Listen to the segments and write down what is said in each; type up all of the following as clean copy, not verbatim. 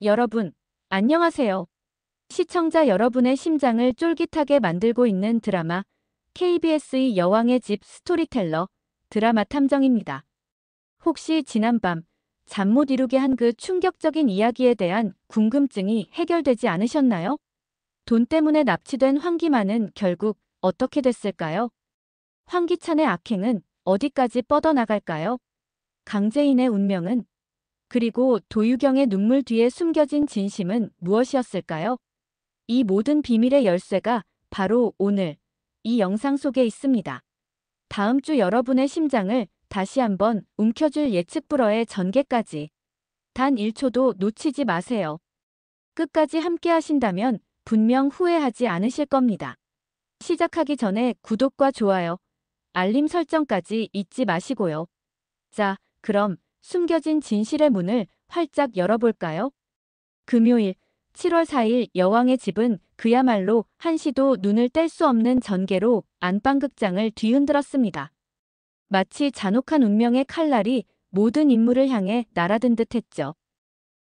여러분, 안녕하세요. 시청자 여러분의 심장을 쫄깃하게 만들고 있는 드라마 KBS의 여왕의 집 스토리텔러 드라마 탐정입니다. 혹시 지난밤 잠 못 이루게 한 그 충격적인 이야기에 대한 궁금증이 해결되지 않으셨나요? 돈 때문에 납치된 황기만은 결국 어떻게 됐을까요? 황기찬의 악행은 어디까지 뻗어나갈까요? 강재인의 운명은? 그리고 도유경의 눈물 뒤에 숨겨진 진심은 무엇이었을까요? 이 모든 비밀의 열쇠가 바로 오늘 이 영상 속에 있습니다. 다음 주 여러분의 심장을 다시 한번 움켜쥘 예측 불허의 전개까지 단 1초도 놓치지 마세요. 끝까지 함께 하신다면 분명 후회하지 않으실 겁니다. 시작하기 전에 구독과 좋아요, 알림 설정까지 잊지 마시고요. 자, 그럼 숨겨진 진실의 문을 활짝 열어볼까요? 금요일 7월 4일 여왕의 집은 그야말로 한시도 눈을 뗄 수 없는 전개로 안방극장을 뒤흔들었습니다. 마치 잔혹한 운명의 칼날이 모든 인물을 향해 날아든 듯 했죠.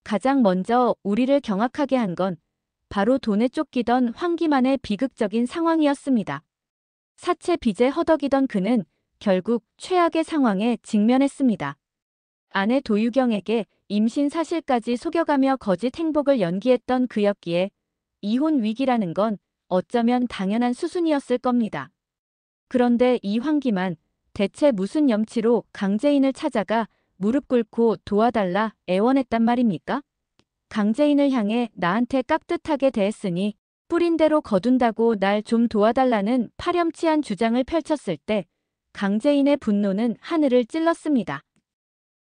가장 먼저 우리를 경악하게 한 건 바로 돈에 쫓기던 황기만의 비극적인 상황이었습니다. 사채 빚에 허덕이던 그는 결국 최악의 상황에 직면했습니다. 아내 도유경에게 임신 사실까지 속여가며 거짓 행복을 연기했던 그였기에 이혼 위기라는 건 어쩌면 당연한 수순이었을 겁니다. 그런데 이 황기만 대체 무슨 염치로 강재인을 찾아가 무릎 꿇고 도와달라 애원했단 말입니까? 강재인을 향해 나한테 깍듯하게 대했으니 뿌린 대로 거둔다고 날 좀 도와달라는 파렴치한 주장을 펼쳤을 때 강재인의 분노는 하늘을 찔렀습니다.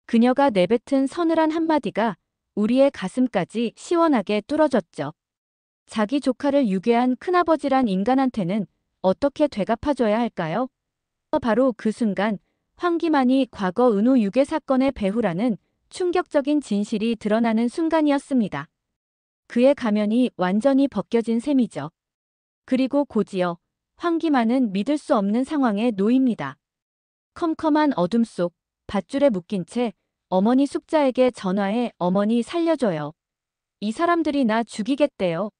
그녀가 내뱉은 서늘한 한마디가 우리의 가슴까지 시원하게 뚫어졌죠. 자기 조카를 유괴한 큰아버지란 인간한테는 어떻게 되갚아줘야 할까요? 바로 그 순간 황기만이 과거 은호 유괴 사건의 배후라는 충격적인 진실이 드러나는 순간이었습니다. 그의 가면이 완전히 벗겨진 셈이죠. 그리고 곧이어 황기만은 믿을 수 없는 상황에 놓입니다. 컴컴한 어둠 속 밧줄에 묶인 채 어머니 숙자에게 전화해 어머니 살려줘요. 이 사람들이 나 죽이겠대요.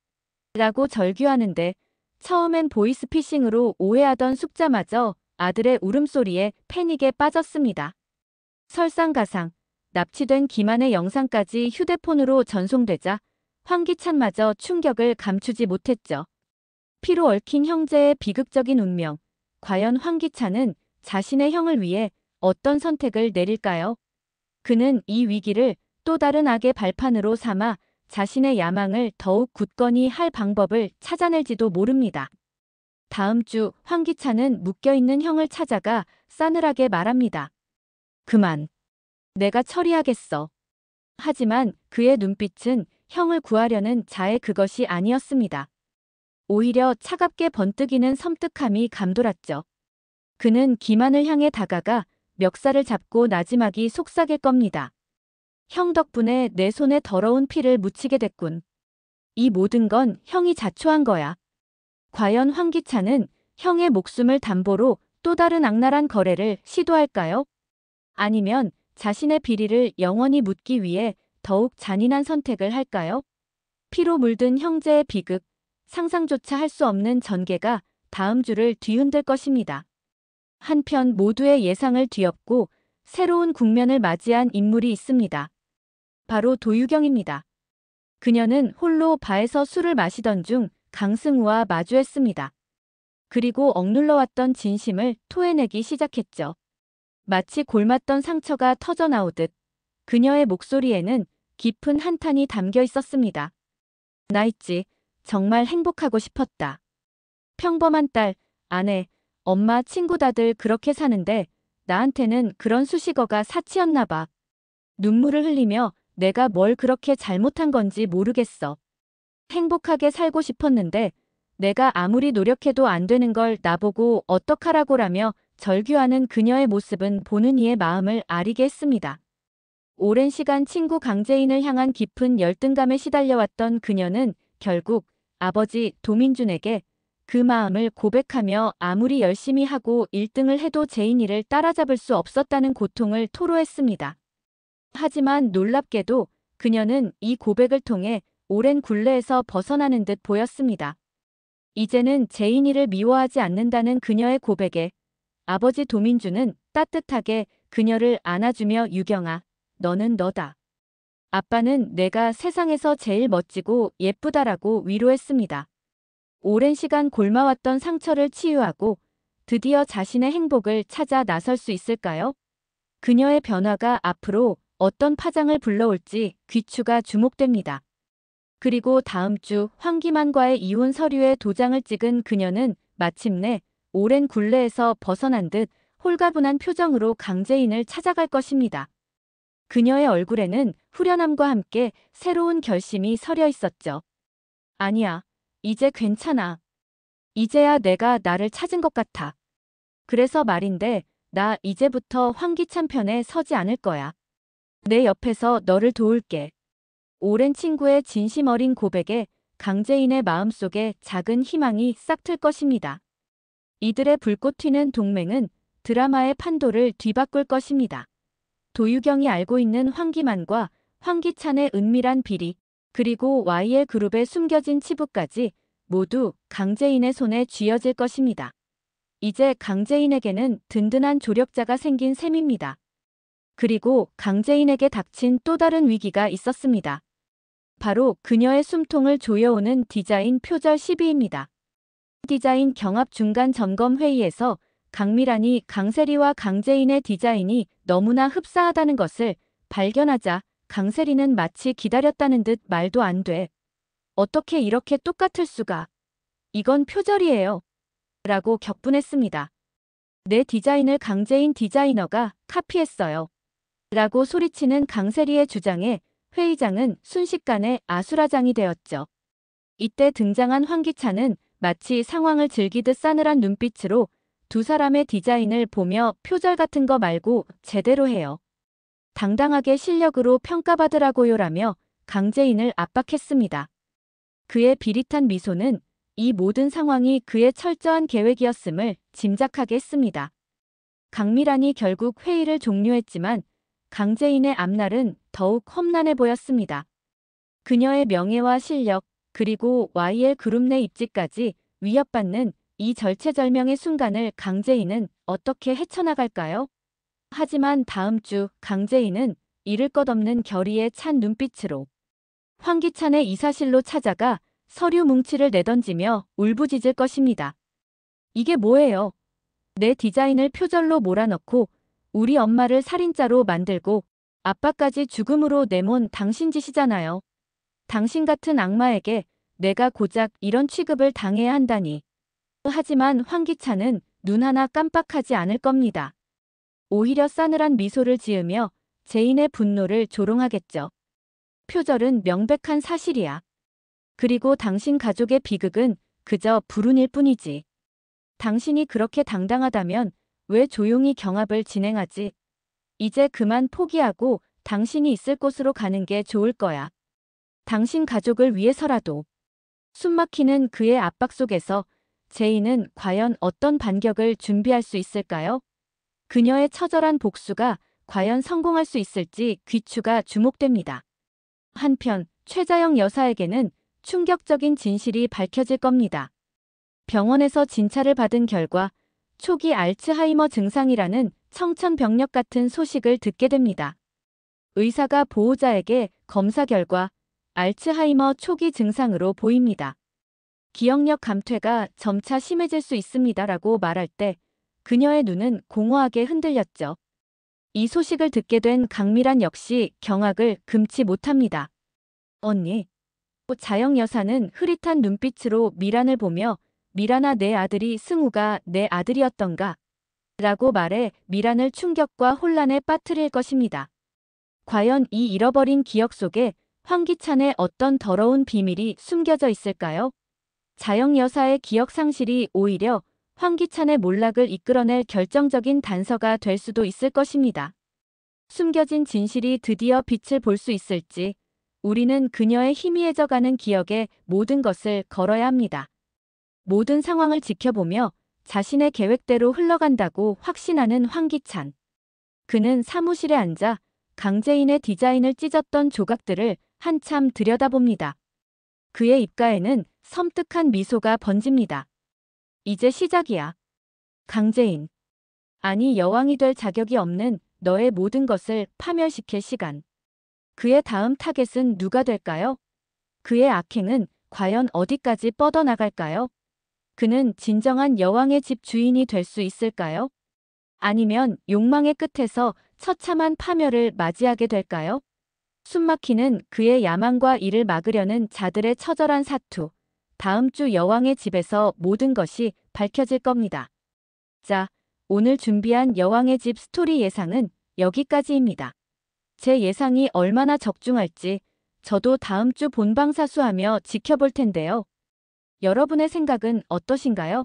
라고 절규하는데 처음엔 보이스피싱으로 오해하던 숙자마저 아들의 울음소리에 패닉에 빠졌습니다. 설상가상, 납치된 기만의 영상까지 휴대폰으로 전송되자 황기찬마저 충격을 감추지 못했죠. 피로 얽힌 형제의 비극적인 운명. 과연 황기찬은 자신의 형을 위해 어떤 선택을 내릴까요? 그는 이 위기를 또 다른 악의 발판으로 삼아 자신의 야망을 더욱 굳건히 할 방법을 찾아낼지도 모릅니다. 다음 주 황기찬은 묶여있는 형을 찾아가 싸늘하게 말합니다. 그만. 내가 처리하겠어. 하지만 그의 눈빛은 형을 구하려는 자의 그것이 아니었습니다. 오히려 차갑게 번뜩이는 섬뜩함이 감돌았죠. 그는 기만을 향해 다가가 멱살을 잡고 나지막이 속삭일 겁니다. 형 덕분에 내 손에 더러운 피를 묻히게 됐군. 이 모든 건 형이 자초한 거야. 과연 황기찬은 형의 목숨을 담보로 또 다른 악랄한 거래를 시도할까요? 아니면 자신의 비리를 영원히 묻기 위해 더욱 잔인한 선택을 할까요? 피로 물든 형제의 비극, 상상조차 할 수 없는 전개가 다음 주를 뒤흔들 것입니다. 한편 모두의 예상을 뒤엎고 새로운 국면을 맞이한 인물이 있습니다. 바로 도유경입니다. 그녀는 홀로 바에서 술을 마시던 중 강승우와 마주했습니다. 그리고 억눌러왔던 진심을 토해내기 시작했죠. 마치 골맞던 상처가 터져나오듯 그녀의 목소리에는 깊은 한탄이 담겨 있었습니다. 나 있지. 정말 행복하고 싶었다. 평범한 딸, 아내, 엄마, 친구 다들 그렇게 사는데 나한테는 그런 수식어가 사치였나 봐. 눈물을 흘리며 내가 뭘 그렇게 잘못한 건지 모르겠어. 행복하게 살고 싶었는데 내가 아무리 노력해도 안 되는 걸 나보고 어떡하라고라며 절규하는 그녀의 모습은 보는 이의 마음을 아리게 했습니다. 오랜 시간 친구 강재인을 향한 깊은 열등감에 시달려왔던 그녀는 결국 아버지 도민준에게 그 마음을 고백하며 아무리 열심히 하고 1등을 해도 재인이를 따라잡을 수 없었다는 고통을 토로했습니다. 하지만 놀랍게도 그녀는 이 고백을 통해 오랜 굴레에서 벗어나는 듯 보였습니다. 이제는 제인이를 미워하지 않는다는 그녀의 고백에 아버지 도민주는 따뜻하게 그녀를 안아주며 유경아, 너는 너다. 아빠는 내가 세상에서 제일 멋지고 예쁘다라고 위로했습니다. 오랜 시간 골마왔던 상처를 치유하고 드디어 자신의 행복을 찾아 나설 수 있을까요? 그녀의 변화가 앞으로 어떤 파장을 불러올지 귀추가 주목됩니다. 그리고 다음 주 황기만과의 이혼 서류에 도장을 찍은 그녀는 마침내 오랜 굴레에서 벗어난 듯 홀가분한 표정으로 강재인을 찾아갈 것입니다. 그녀의 얼굴에는 후련함과 함께 새로운 결심이 서려 있었죠. 아니야, 이제 괜찮아. 이제야 내가 나를 찾은 것 같아. 그래서 말인데, 나 이제부터 황기찬 편에 서지 않을 거야. 내 옆에서 너를 도울게. 오랜 친구의 진심 어린 고백에 강재인의 마음속에 작은 희망이 싹틀 것입니다. 이들의 불꽃 튀는 동맹은 드라마의 판도를 뒤바꿀 것입니다. 도유경이 알고 있는 황기만과 황기찬의 은밀한 비리, 그리고 YL 그룹의 숨겨진 치부까지 모두 강재인의 손에 쥐어질 것입니다. 이제 강재인에게는 든든한 조력자가 생긴 셈입니다. 그리고 강재인에게 닥친 또 다른 위기가 있었습니다. 바로 그녀의 숨통을 조여오는 디자인 표절 시비입니다. 디자인 경합 중간 점검 회의에서 강미란이 강세리와 강재인의 디자인이 너무나 흡사하다는 것을 발견하자 강세리는 마치 기다렸다는 듯 말도 안 돼. 어떻게 이렇게 똑같을 수가. 이건 표절이에요. 라고 격분했습니다. 내 디자인을 강재인 디자이너가 카피했어요. 라고 소리치는 강세리의 주장에 회의장은 순식간에 아수라장이 되었죠. 이때 등장한 황기찬은 마치 상황을 즐기듯 싸늘한 눈빛으로 두 사람의 디자인을 보며 표절 같은 거 말고 제대로 해요. 당당하게 실력으로 평가받으라고요라며 강재인을 압박했습니다. 그의 비릿한 미소는 이 모든 상황이 그의 철저한 계획이었음을 짐작하게 했습니다. 강미란이 결국 회의를 종료했지만 강재인의 앞날은 더욱 험난해 보였습니다. 그녀의 명예와 실력, 그리고 YL 그룹 내 입지까지 위협받는 이 절체절명의 순간을 강재인은 어떻게 헤쳐나갈까요? 하지만 다음 주 강재인은 잃을 것 없는 결의에 찬 눈빛으로 황기찬의 이사실로 찾아가 서류 뭉치를 내던지며 울부짖을 것입니다. 이게 뭐예요? 내 디자인을 표절로 몰아넣고 우리 엄마를 살인자로 만들고 아빠까지 죽음으로 내몬 당신 짓이잖아요. 당신 같은 악마에게 내가 고작 이런 취급을 당해야 한다니. 하지만 황기찬은 눈 하나 깜빡하지 않을 겁니다. 오히려 싸늘한 미소를 지으며 재인의 분노를 조롱하겠죠. 표절은 명백한 사실이야. 그리고 당신 가족의 비극은 그저 불운일 뿐이지. 당신이 그렇게 당당하다면 왜 조용히 경합을 진행하지? 이제 그만 포기하고 당신이 있을 곳으로 가는 게 좋을 거야. 당신 가족을 위해서라도. 숨막히는 그의 압박 속에서 제인은 과연 어떤 반격을 준비할 수 있을까요? 그녀의 처절한 복수가 과연 성공할 수 있을지 귀추가 주목됩니다. 한편 최자영 여사에게는 충격적인 진실이 밝혀질 겁니다. 병원에서 진찰을 받은 결과 초기 알츠하이머 증상이라는 청천벽력 같은 소식을 듣게 됩니다. 의사가 보호자에게 검사 결과 알츠하이머 초기 증상으로 보입니다. 기억력 감퇴가 점차 심해질 수 있습니다라고 말할 때 그녀의 눈은 공허하게 흔들렸죠. 이 소식을 듣게 된 강미란 역시 경악을 금치 못합니다. 언니. 자영 여사는 흐릿한 눈빛으로 미란을 보며 미란아 내 아들이 승우가 내 아들이었던가? 라고 말해 미란을 충격과 혼란에 빠뜨릴 것입니다. 과연 이 잃어버린 기억 속에 황기찬의 어떤 더러운 비밀이 숨겨져 있을까요? 자영 여사의 기억 상실이 오히려 황기찬의 몰락을 이끌어낼 결정적인 단서가 될 수도 있을 것입니다. 숨겨진 진실이 드디어 빛을 볼 수 있을지 우리는 그녀의 희미해져가는 기억에 모든 것을 걸어야 합니다. 모든 상황을 지켜보며 자신의 계획대로 흘러간다고 확신하는 황기찬. 그는 사무실에 앉아 강재인의 디자인을 찢었던 조각들을 한참 들여다봅니다. 그의 입가에는 섬뜩한 미소가 번집니다. 이제 시작이야. 강재인. 아니, 여왕이 될 자격이 없는 너의 모든 것을 파멸시킬 시간. 그의 다음 타겟은 누가 될까요? 그의 악행은 과연 어디까지 뻗어나갈까요? 그는 진정한 여왕의 집 주인이 될 수 있을까요? 아니면 욕망의 끝에서 처참한 파멸을 맞이하게 될까요? 숨막히는 그의 야망과 이를 막으려는 자들의 처절한 사투. 다음 주 여왕의 집에서 모든 것이 밝혀질 겁니다. 자, 오늘 준비한 여왕의 집 스토리 예상은 여기까지입니다. 제 예상이 얼마나 적중할지 저도 다음 주 본방사수하며 지켜볼 텐데요. 여러분의 생각은 어떠신가요?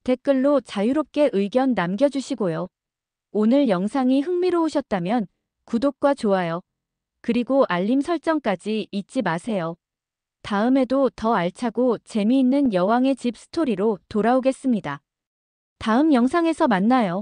댓글로 자유롭게 의견 남겨주시고요. 오늘 영상이 흥미로우셨다면 구독과 좋아요, 그리고 알림 설정까지 잊지 마세요. 다음에도 더 알차고 재미있는 여왕의 집 스토리로 돌아오겠습니다. 다음 영상에서 만나요.